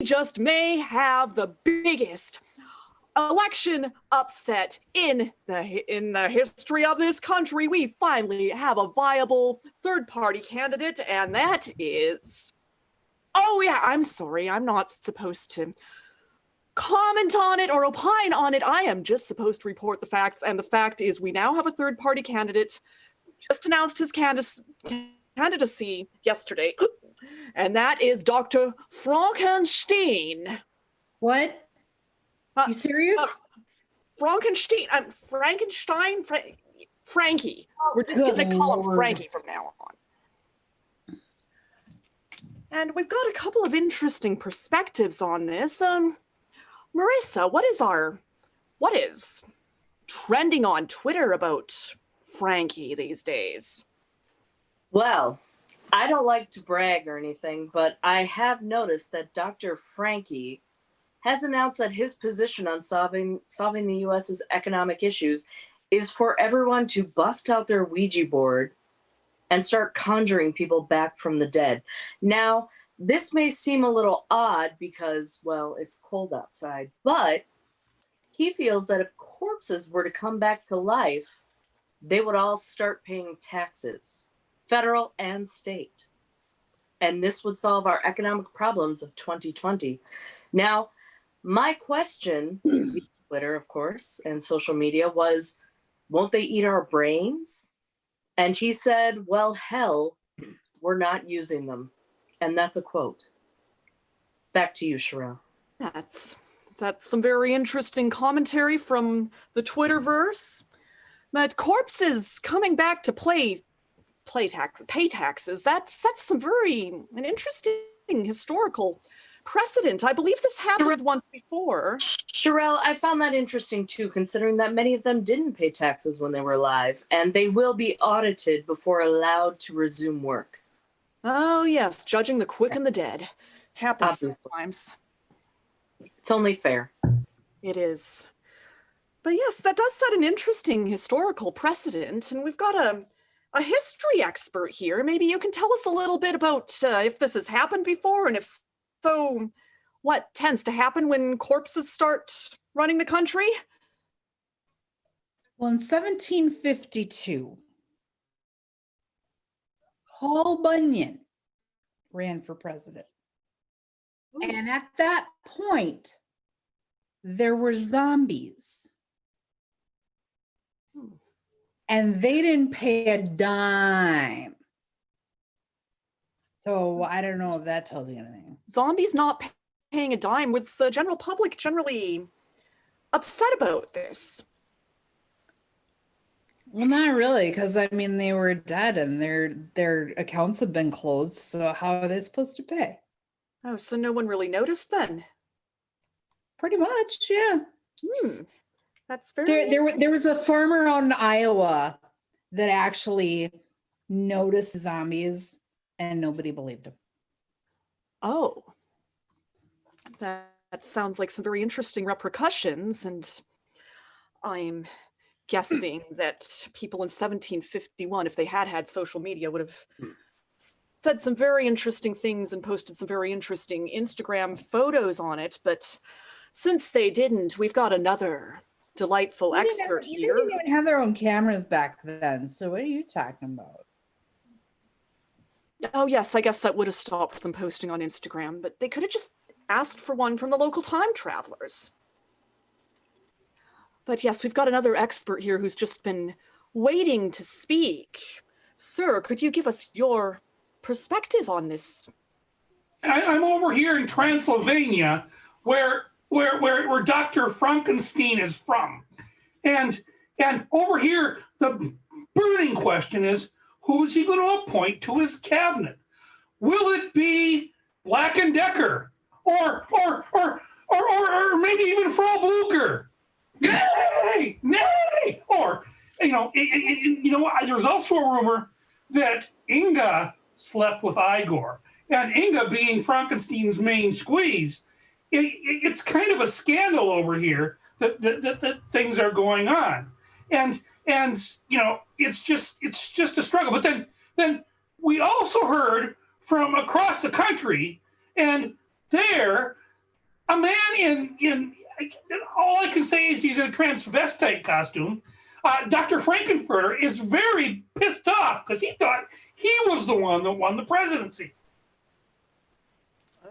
just may have the biggest election upset in the history of this country. We finally have a viable third-party candidate, and that is... Oh yeah, I'm sorry, I'm not supposed to comment on it or opine on it. I am just supposed to report the facts, and the fact is we now have a third-party candidate, just announced his candidacy yesterday, and that is Dr. Frankenstein. What? You serious? Frankenstein, Frankie. Oh, we're just going to call him Frankie from now on. And we've got a couple of interesting perspectives on this. Marissa, what is trending on Twitter about Frankie these days? Well, I don't like to brag or anything, but I have noticed that Dr. Frankie has announced that his position on solving the U.S.'s economic issues is for everyone to bust out their Ouija board and start conjuring people back from the dead. Now, this may seem a little odd because, well, it's cold outside, but he feels that if corpses were to come back to life, they would all start paying taxes, federal and state. And this would solve our economic problems of 2020. Now, my question, via Twitter, of course, and social media was, won't they eat our brains? And he said, well, hell, we're not using them. And that's a quote. Back to you, Sherelle. That's some very interesting commentary from the Twitterverse. But corpses coming back to pay taxes, that sets an interesting historical precedent. I believe this happened once before. Sherelle, I found that interesting too, considering that many of them didn't pay taxes when they were alive, and they will be audited before allowed to resume work. Oh yes, judging the quick and the dead. Happens sometimes. It's only fair. It is. But yes, that does set an interesting historical precedent, and we've got a history expert here. Maybe you can tell us a little bit about if this has happened before, and if so, what tends to happen when corpses start running the country? Well, in 1752, Paul Bunyan ran for president. Ooh. And at that point, there were zombies. And they didn't pay a dime. So I don't know if that tells you anything. Zombies not paying a dime. Was the general public generally upset about this? Well, not really, because I mean they were dead and their accounts have been closed. So how are they supposed to pay? Oh, so no one really noticed then? Pretty much, yeah. That's very. There was a farmer out in Iowa that actually noticed zombies. And nobody believed him. Oh, that sounds like some very interesting repercussions. And I'm guessing that people in 1751, if they had social media, would have said some very interesting things and posted some very interesting Instagram photos on it. But since they didn't, we've got another delightful expert here. They didn't even have their own cameras back then. So what are you talking about? Oh, yes, I guess that would have stopped them posting on Instagram, but they could have just asked for one from the local time travelers. But yes, we've got another expert here who's just been waiting to speak. Sir, could you give us your perspective on this? I'm over here in Transylvania, where Dr. Frankenstein is from. And over here, the burning question is, who is he going to appoint to his cabinet? Will it be Black and Decker, or maybe even Frau Blucher? Nay! Or there's also a rumor that Inga slept with Igor, and Inga being Frankenstein's main squeeze. It's kind of a scandal over here that things are going on, and it's just a struggle. But then we also heard from across the country, and there a man in all I can say is he's in a transvestite costume. Dr. Frankenfurter is very pissed off because he thought he was the one that won the presidency.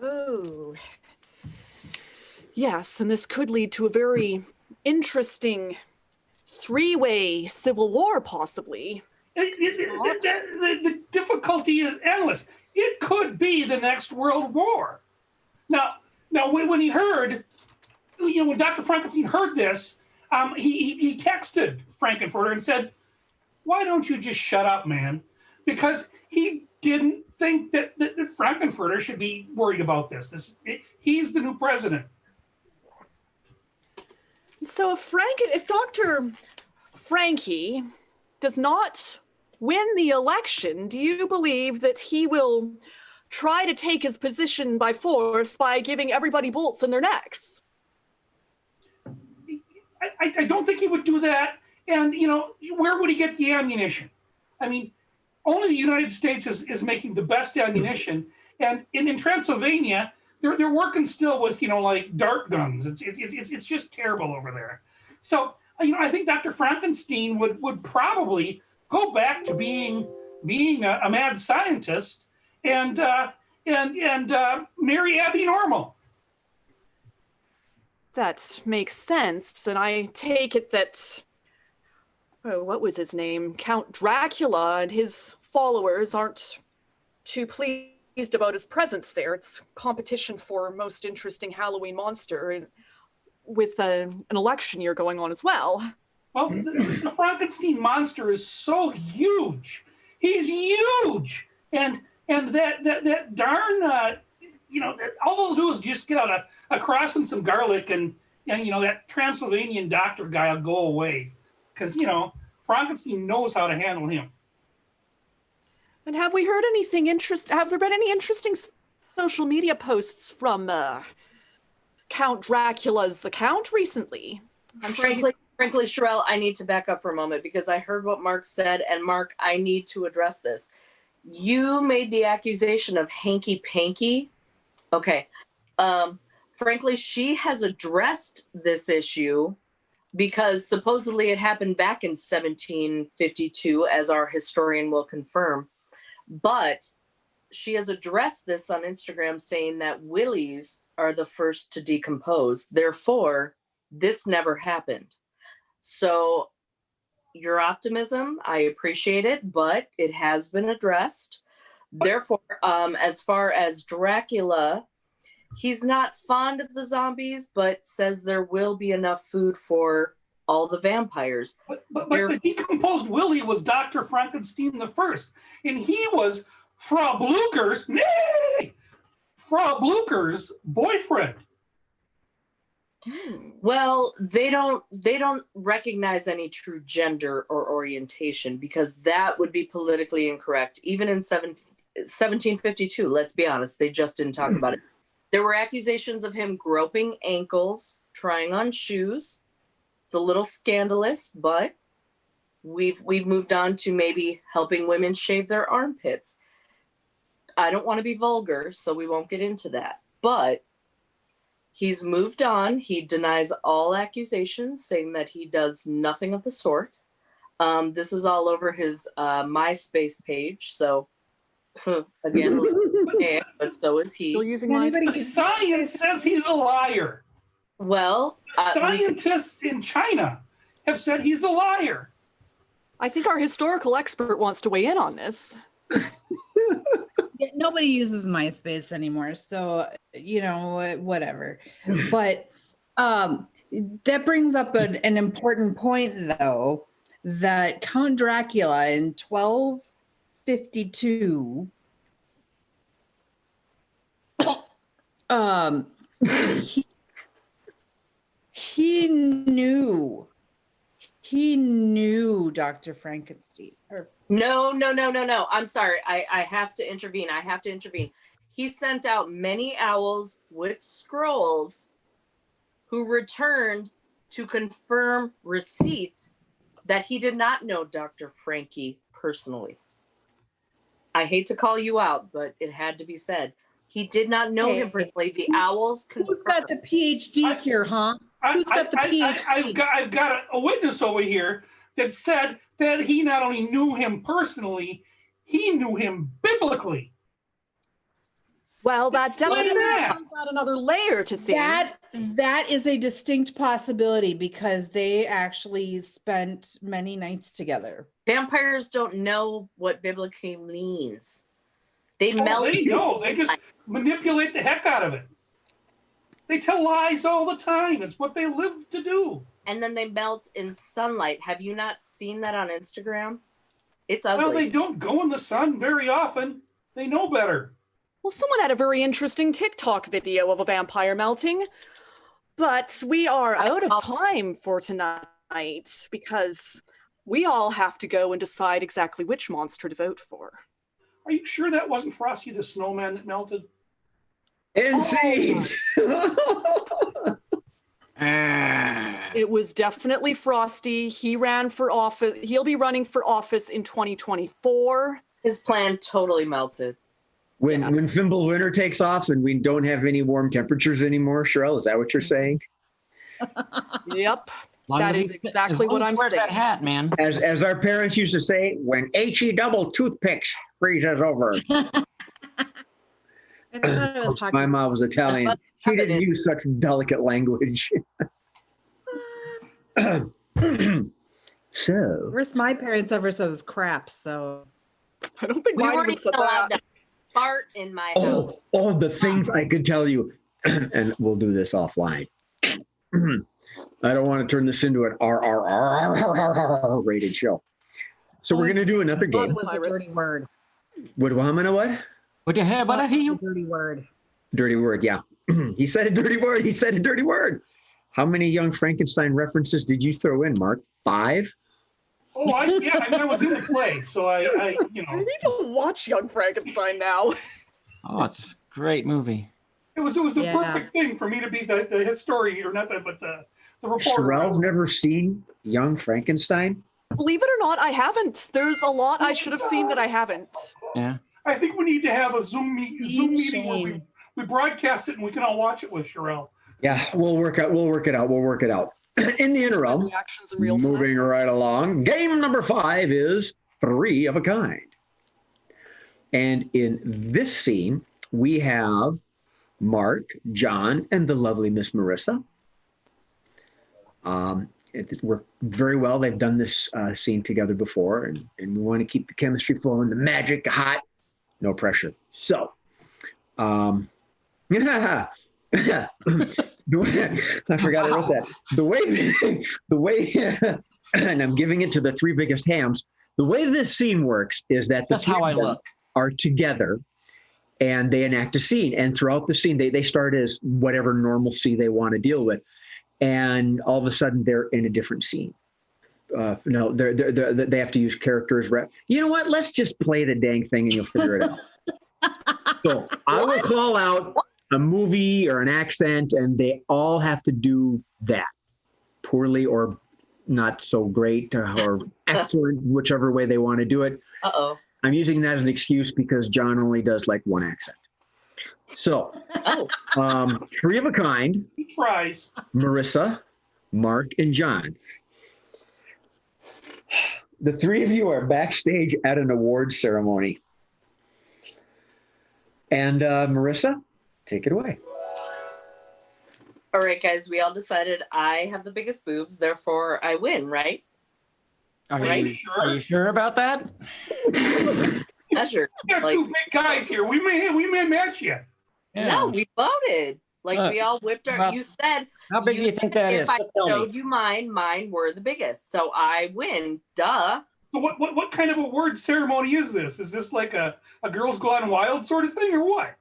Oh. Yes, and this could lead to a very interesting three-way civil war, possibly. The difficulty is endless. It could be the next world war. Now when he heard, when Dr. Frankenstein heard this, he texted Frankenfurter and said, "Why don't you just shut up, man?" Because he didn't think that Frankenfurter should be worried about this. He's the new president. So if Dr. Frankie does not win the election, do you believe that he will try to take his position by force by giving everybody bolts in their necks? I don't think he would do that. And, where would he get the ammunition? I mean, only the United States is making the best ammunition. And in Transylvania, they're working still with, like dart guns. It's just terrible over there. So, I think Dr. Frankenstein would probably go back to being a mad scientist and marry Abby Normal. That makes sense, and I take it that, what was his name? Count Dracula and his followers aren't too pleased about his presence there. It's competition for most interesting Halloween monster with an election year going on as well. Well, the Frankenstein monster is so huge. He's huge. And that darn, all they'll do is just get out a cross and some garlic and that Transylvanian doctor guy will go away. Because, Frankenstein knows how to handle him. And have we heard anything have there been any interesting social media posts from Count Dracula's account recently? Frankly, Sherelle, I need to back up for a moment because I heard what Mark said, and Mark, I need to address this. You made the accusation of hanky-panky. Okay. Frankly, she has addressed this issue because supposedly it happened back in 1752, as our historian will confirm. But she has addressed this on Instagram saying that willies are the first to decompose. Therefore, this never happened. So your optimism, I appreciate it, but it has been addressed. Therefore, as far as Dracula, he's not fond of the zombies, but says there will be enough food for all the vampires. But the decomposed Willie was Dr. Frankenstein the First, and he was Frau Blucher's boyfriend. Well, they don't recognize any true gender or orientation because that would be politically incorrect. Even in 1752, let's be honest, they just didn't talk about it. There were accusations of him groping ankles, trying on shoes. It's a little scandalous, but we've moved on to maybe helping women shave their armpits. I don't want to be vulgar, so we won't get into that. But he's moved on. He denies all accusations, saying that he does nothing of the sort. This is all over his MySpace page. So, again, but so is he. Still using MySpace? Science says he's a liar. Well, scientists in China have said he's a liar. I think our historical expert wants to weigh in on this. Nobody uses MySpace anymore, so whatever. But that brings up an important point, though, that Count Dracula in 1252 he knew Dr. Frankenstein. No. I'm sorry. I have to intervene. He sent out many owls with scrolls who returned to confirm receipt that he did not know Dr. Frankie personally. I hate to call you out, but it had to be said. He did not know him personally. The owls confirmed. Who's got the PhD here, huh? Who's got the PhD? I've got a witness over here that said that he not only knew him personally, he knew him biblically. Well, that definitely that. brings out another layer to things. That is a distinct possibility because they actually spent many nights together. Vampires don't know what biblically means. They melt. They know. They just manipulate the heck out of it. They tell lies all the time. It's what they live to do. And then they melt in sunlight. Have you not seen that on Instagram? It's ugly. Well, they don't go in the sun very often. They know better. Well, someone had a very interesting TikTok video of a vampire melting, but we are out of time for tonight because we all have to go and decide exactly which monster to vote for. Are you sure that wasn't Frosty the Snowman that melted? Insane. It was definitely Frosty. He ran for office. He'll be running for office in 2024. His plan totally melted. When Fimble Winter takes off and we don't have any warm temperatures anymore, Cheryl, is that what you're saying? Yep. That is exactly what I'm saying. That hat, man. As our parents used to say, when HE double toothpicks freezes over. My mom was Italian. She didn't use such delicate language. So. First, my parents ever said it was crap, so. I don't think We mine weren't would even said allowed that. to fart in my house. Oh, the things I could tell you. And we'll do this offline. I don't want to turn this into an RRR rated show. So we're going to do another game. What was a dirty word? What? What the hell? What I hear you? Dirty word. Dirty word, yeah. He said a dirty word. He said a dirty word. How many Young Frankenstein references did you throw in, Mark? 5? Oh, I was in the play, so I I need to watch Young Frankenstein now. Oh, it's a great movie. It was the perfect thing for me to be the historian, or not that, but the reporter. Sherelle's never seen Young Frankenstein? Believe it or not, I haven't. There's a lot I should have seen that I haven't. Yeah. I think we need to have a Zoom meeting where we broadcast it and we can all watch it with Sherelle. Yeah, we'll work it out. In the interim, Reactions in real time. moving right along, game number 5 is 3 of a kind. And in this scene, we have Mark, John, and the lovely Miss Marissa. It worked very well. They've done this scene together before, and we want to keep the chemistry flowing, the magic hot, no pressure. So, I forgot I wrote that. The way, and I'm giving it to the 3 biggest hams. The way this scene works is that That's how I look. are together, and they enact a scene. And throughout the scene, they start as whatever normalcy they want to deal with, and all of a sudden they're in a different scene. No, they have to use characters. You know what? Let's just play the dang thing, and you'll figure it out. So I will call out a movie or an accent, and they all have to do that, poorly or not so great or excellent, whichever way they want to do it. Uh-oh. I'm using that as an excuse because John only does like one accent. So, 3 of a kind. He tries. Marissa, Mark, and John. The 3 of you are backstage at an awards ceremony. And Marissa, take it away. All right, guys, we all decided I have the biggest boobs, therefore I win, right? Are you sure about that? Measure. We got 2 big guys here. We may match you. Yeah. No, we voted. We all whipped our. Well, you said. How big do you think that is? If I Just tell me. showed you mine were the biggest, so I win. Duh. So what kind of award ceremony is this? Is this like a Girls Gone Wild sort of thing, or what?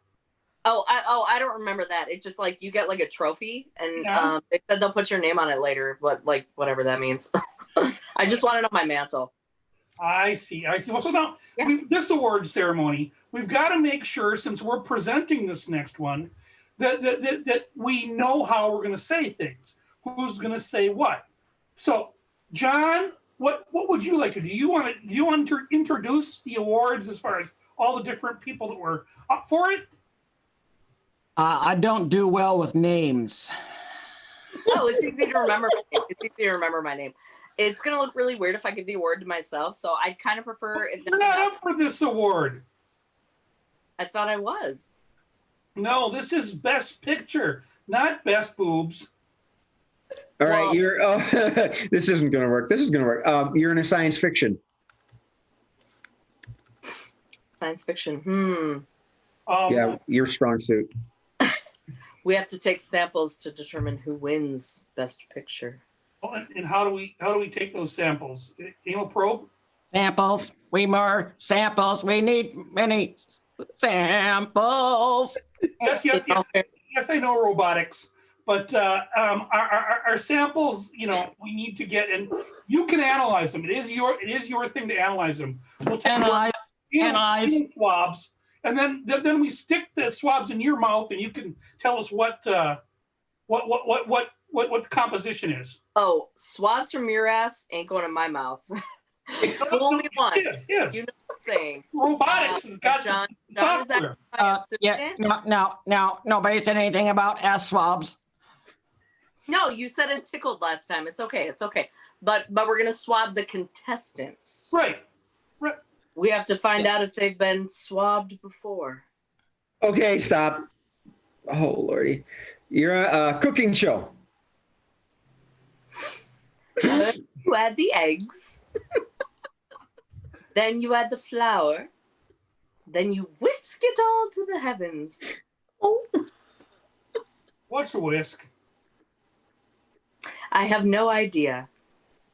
I don't remember that. It's just like you get like a trophy, and Yeah. they said they'll put your name on it later, but like whatever that means. I just want it on my mantle. I see. Well, so now this award ceremony, we've got to make sure, since we're presenting this next one, that we know how we're going to say things. Who's going to say what? So, John, what would you like to do? Do you want to introduce the awards as far as all the different people that were up for it? I don't do well with names. Oh, it's easy to remember. It's easy to remember my name. It's gonna look really weird if I give the award to myself. So I'd kind of prefer if You're not up for this award. I thought I was. No, this is Best Picture, not Best Boobs. All right, Well- you're. Oh, this isn't going to work. This is going to work. You're in a science fiction. Science fiction. Yeah, your strong suit. We have to take samples to determine who wins Best Picture. And how do we take those samples? Anal probe? Samples. We more samples. We need many samples. Yes. Yes, I know robotics, but our samples, we need to get, and you can analyze them. It is your thing to analyze them. We'll take Analyze. swabs, and then we stick the swabs in your mouth, and you can tell us what the composition is. Oh, swabs from your ass ain't going in my mouth. Fool me once. Yes. You know what I'm saying. Robotics has got John, some is that software. my Yeah. assistant? No. Nobody said anything about ass swabs. No, you said it tickled last time. It's okay. But we're gonna swab the contestants. Right. We have to find out if they've been swabbed before. Okay, stop. Oh, Lordy. You're a cooking show. You add the eggs. Then you add the flour. Then you whisk it all to the heavens. What's a whisk? I have no idea.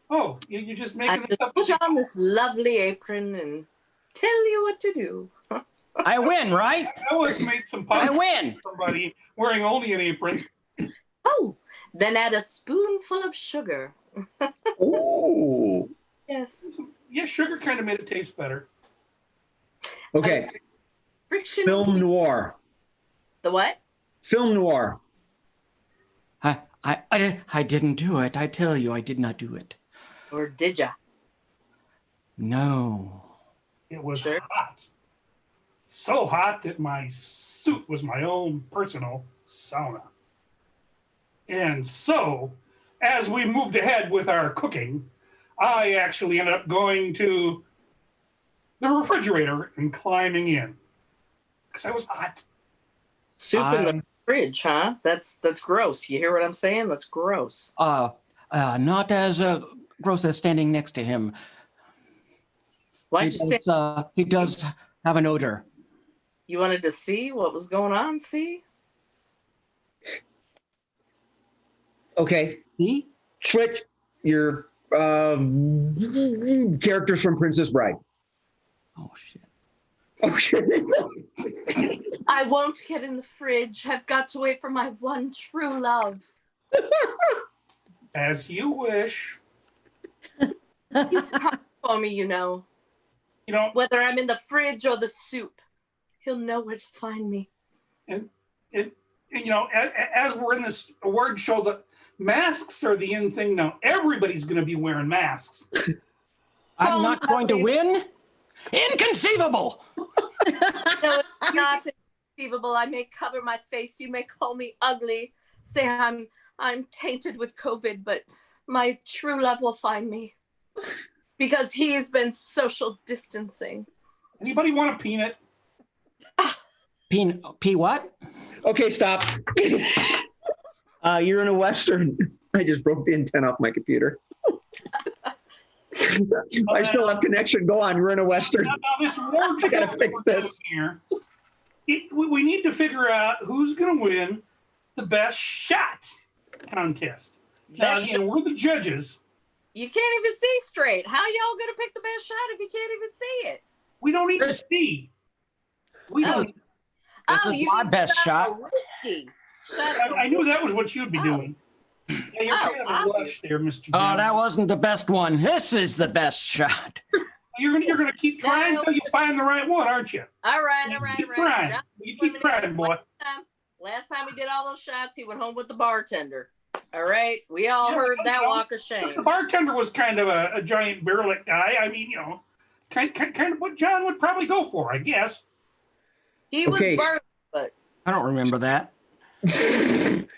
Oh, you're just I making this just up. put on this lovely apron and tell you what to do. I win, right? I always make some I pasta win. for somebody wearing only an apron. Oh, then add a spoonful of sugar. Ooh. Yes. Yeah, sugar kind of made it taste better. Okay, Friction. film noir. The what? Film noir. I didn't do it. I tell you, I did not do it. Or did ya? No. It was Sure. hot. So hot that my suit was my own personal sauna. And so, as we moved ahead with our cooking, I actually ended up going to the refrigerator and climbing in because I was hot. Soup in the fridge, huh? That's gross. You hear what I'm saying? That's gross. Not as gross as standing next to him. Why'd you say He does have an odor. you wanted to see what was going on? See? Okay, See? switch your characters from Princess Bride. Oh shit. Oh, shit. I won't get in the fridge. I've got to wait for my one true love. As you wish. He's coming for me, You know, Whether I'm in the fridge or the soup, he'll know where to find me. and as we're in this award show, the masks are the in thing now. Everybody's going to be wearing masks. I'm not going to win? Inconceivable! No, it's not inconceivable. I may cover my face. You may call me ugly. Say I'm tainted with COVID, but my true love will find me. Because he's been social distancing. Anybody want a peanut? P what? Okay, stop. You're in a Western. I just broke the antenna off my computer. I still have connection. Go on. You're in a Western. Now this award I gotta fix this. Here, we need to figure out who's going to win the best shot contest. Now, Best again, we're the judges. You can't even see straight. How y'all gonna pick the best shot if you can't even see it? We don't need to see. We Oh. don't. This is my mean best shot. a whiskey. I knew that was what you'd be doing. Yeah, you're Oh, kind of a obvious. rush there, Mr. Oh, Jones. that wasn't the best one. This is the best shot. You're gonna keep trying until you find the right one, aren't you? All right. Keep trying. John You keep trying, boy. Last time he did all those shots, he went home with the bartender. All right, we all heard that walk of shame. The bartender was kind of a giant barrel-lick guy. I mean, kind of what John would probably go for, I guess. He was Okay. burnt, but I don't remember that.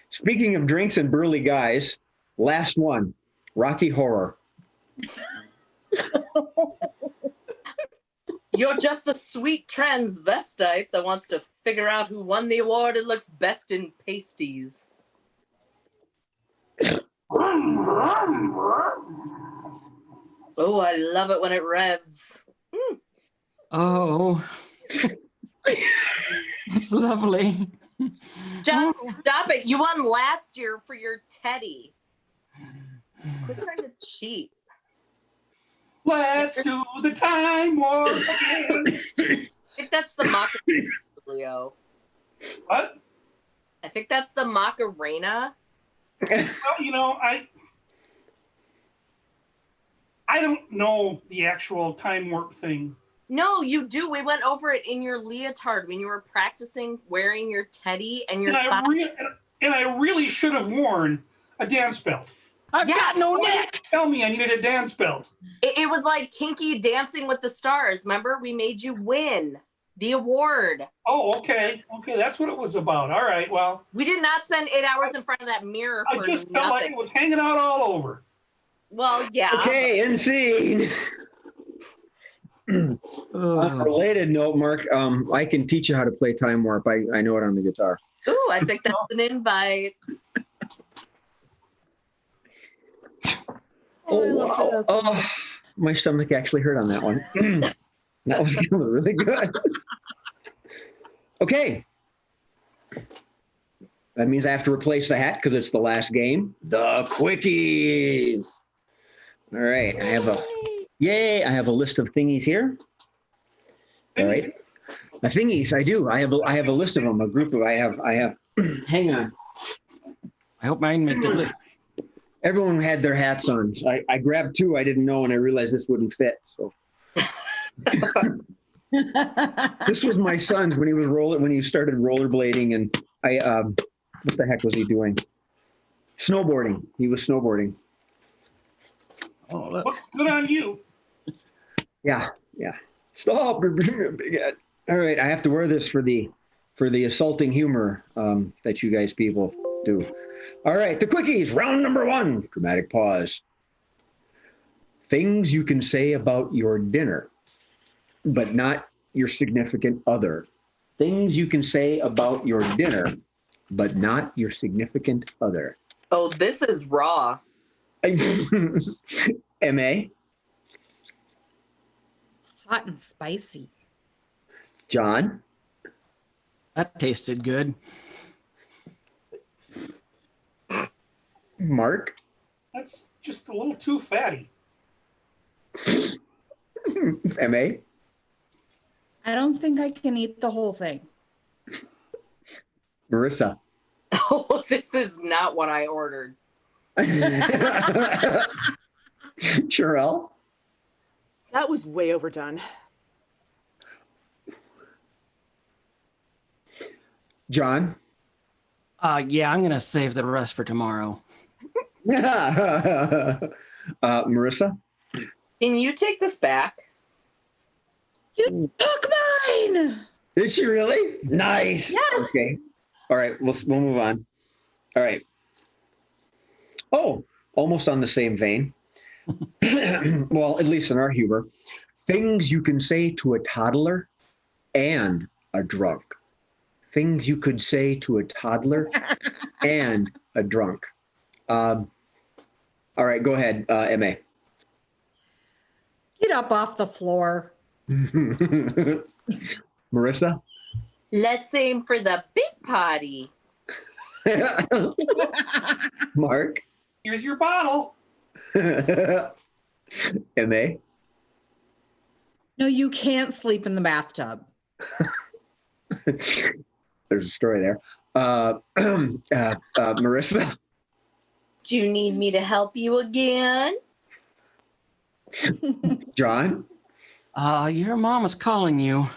Speaking of drinks and burly guys, last one, Rocky Horror. You're just a sweet transvestite that wants to figure out who won the award and looks best in pasties. Oh, I love it when it revs. Oh, that's lovely. John, stop it. You won last year for your teddy. Quit trying to cheat. Let's do the time warp again. I think that's the Macarena, Leo. What? I think that's the Macarena. Well, you know, I don't know the actual time warp thing. No, you do. We went over it in your leotard when you were practicing wearing your teddy and your And I really should have worn a dance belt. I've got no neck. Tell me I needed a dance belt. It was like Kinky Dancing with the Stars. Remember, we made you win the award. Oh, okay. Okay, that's what it was about. All right, well. We did not spend 8 hours in front of that mirror for I just nothing. felt like it was hanging out all over. Well, yeah. Okay, end scene. On a related note, Mark, I can teach you how to play time warp. I know it on the guitar. Ooh, I think that's an invite. Oh, my stomach actually hurt on that one. That was really good. Okay. That means I have to replace the hat because it's the last game. The quickies. All right. I have a list of thingies here. All right. The thingies, I do. I have a list of them, a group of, I have, hang on. I hope mine made the list. Everyone had their hats on. I grabbed two I didn't know, and I realized this wouldn't fit. So this was my son's when he started rollerblading, and what the heck was he doing? Snowboarding. He was snowboarding. Oh, look. Well, good on you. Yeah. Stop! Big head. All right, I have to wear this for the assaulting humor that you guys people do. All right, the quickies, round number 1. Dramatic pause. Things you can say about your dinner, but not your significant other. Things you can say about your dinner, but not your significant other. Oh, this is raw. M.A.? Hot and spicy. John? That tasted good. Mark? That's just a little too fatty. M.A.? I don't think I can eat the whole thing. Marissa? Oh, this is not what I ordered. Sherelle? That was way overdone. John? Yeah, I'm gonna save the rest for tomorrow. Marissa? Can you take this back? You took mine. Did she really? Nice. Yes. Okay. All right, we'll move on. All right. Oh, almost on the same vein. Well, at least in our humor. Things you can say to a toddler and a drunk. Things you could say to a toddler and a drunk. All right, go ahead, M.A. Get up off the floor. Marissa? Let's aim for the big potty. Mark? Here's your bottle. M.A.? No, you can't sleep in the bathtub. There's a story there. Marissa? Do you need me to help you again? John? Your mom is calling you.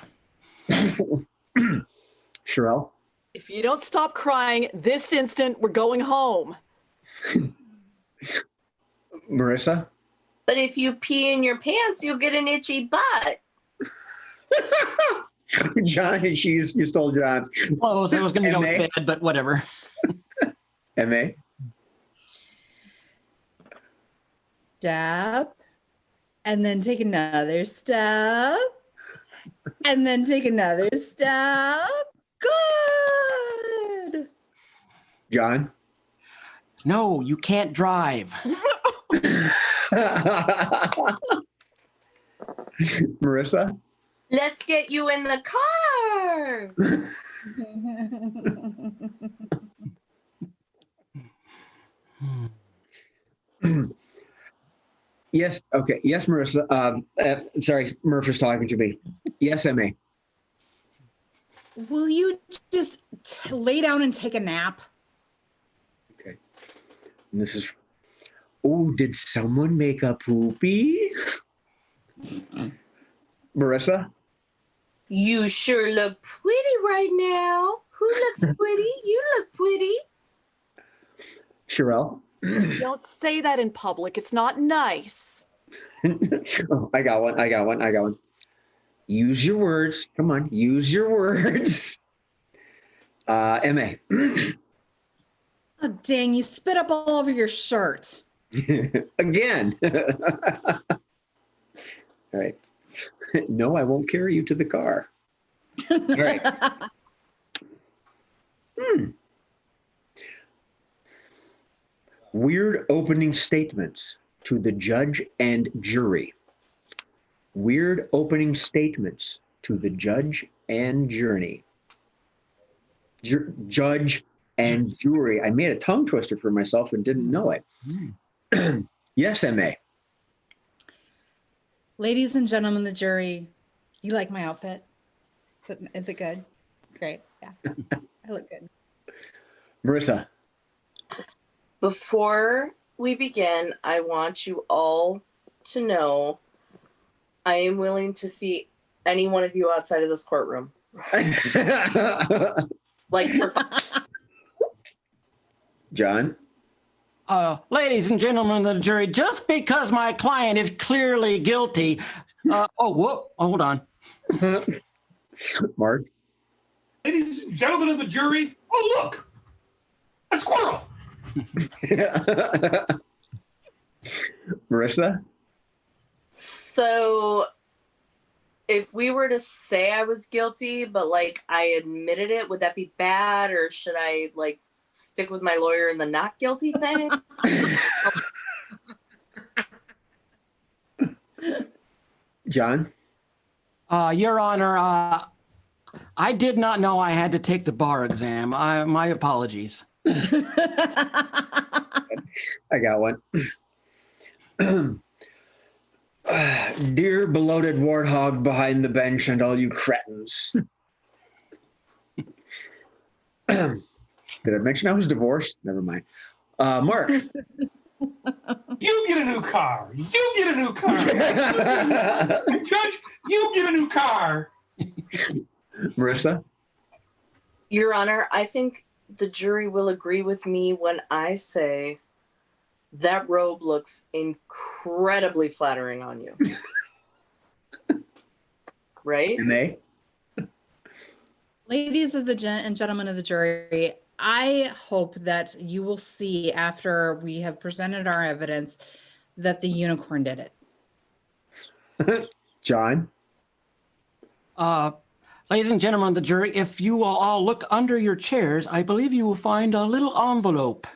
Sherelle? If you don't stop crying this instant, we're going home. Marissa? But if you pee in your pants, you'll get an itchy butt. John, you stole John's. Close. I was going to go MA? with bed, but whatever. MA? Step. And then take another step. And then take another step. Good. John? No, you can't drive. Marissa? Let's get you in the car. Yes. Okay. Yes, Marissa. Sorry, Murph is talking to me. Yes, MA. Will you just lay down and take a nap? Okay. And this is. Oh, did someone make a poopy? Marissa? You sure look pretty right now. Who looks pretty? You look pretty. Sherelle? Don't say that in public. It's not nice. Oh, I got one. Use your words. Come on, use your words. MA. Oh, dang, you spit up all over your shirt. Again. All right. No, I won't carry you to the car. All right. Weird opening statements to the judge and jury. Weird opening statements to the judge and jury. Judge and jury. I made a tongue twister for myself and didn't know it. Yes, MA. Ladies and gentlemen of the jury, you like my outfit? Is it good? Great. Yeah. I look good. Marissa. Before we begin, I want you all to know I am willing to see any one of you outside of this courtroom. Like for fun. John. Ladies and gentlemen of the jury, just because my client is clearly guilty. Hold on. Mark. Ladies and gentlemen of the jury, oh, look, a squirrel. Marissa. So if we were to say I was guilty, but like I admitted it, would that be bad? Or should I like stick with my lawyer in the not guilty thing? John. Your Honor, I did not know I had to take the bar exam. My apologies. I got one. Dear bloated warthog behind the bench and all you cretins. Did I mention I was divorced? Never mind. Mark. You get a new car. You get a new car. Judge, you get a new car. Marissa. Your Honor, I think the jury will agree with me when I say that robe looks incredibly flattering on you. Right? MA. Ladies and gentlemen of the jury, I hope that you will see after we have presented our evidence that the unicorn did it. John. Ladies and gentlemen of the jury, if you will all look under your chairs, I believe you will find a little envelope.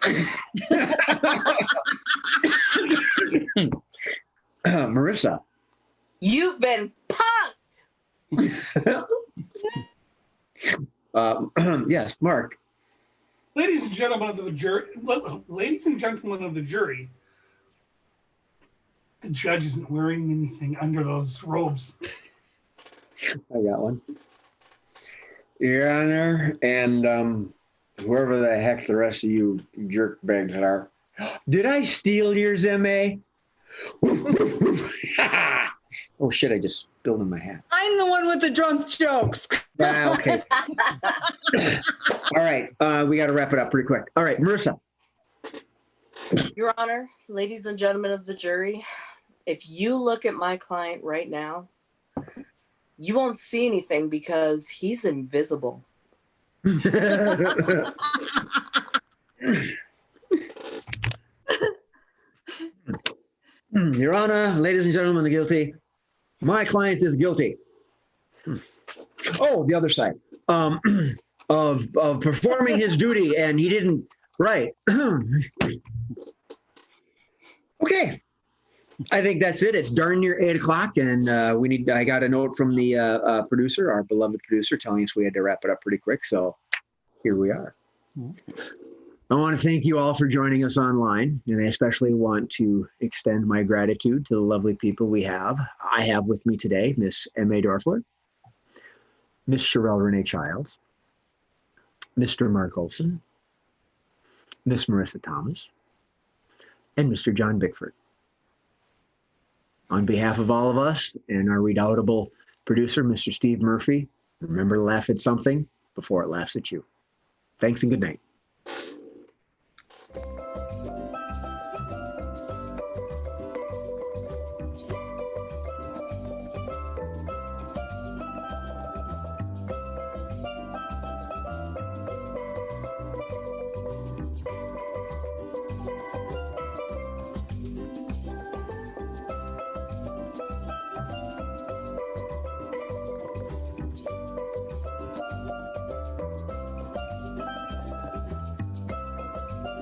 Marissa. You've been punked. Yes, Mark. Ladies and gentlemen of the jury, the judge isn't wearing anything under those robes. I got one. Your Honor, and whoever the heck the rest of you jerk bags are. Did I steal yours, MA? Oh shit, I just spilled in my hat. I'm the one with the drunk jokes. Okay. All right, we got to wrap it up pretty quick. All right, Marissa. Your Honor, ladies and gentlemen of the jury, if you look at my client right now, You won't see anything because he's invisible. Your Honor, ladies and gentlemen, the guilty. My client is guilty. Oh, the other side. Of performing his duty, and he didn't. Right. Okay. I think that's it. It's darn near 8 o'clock, and I got a note from the producer, our beloved producer, telling us we had to wrap it up pretty quick. So here we are. I want to thank you all for joining us online, and I especially want to extend my gratitude to the lovely people I have with me today, Miss M.A. Dorfler, Miss Sherelle Renee Childs, Mr. Mark Olson, Miss Marissa Thomas, and Mr. John Bickford. On behalf of all of us and our redoubtable producer, Mr. Steve Murphy, remember to laugh at something before it laughs at you. Thanks and good night.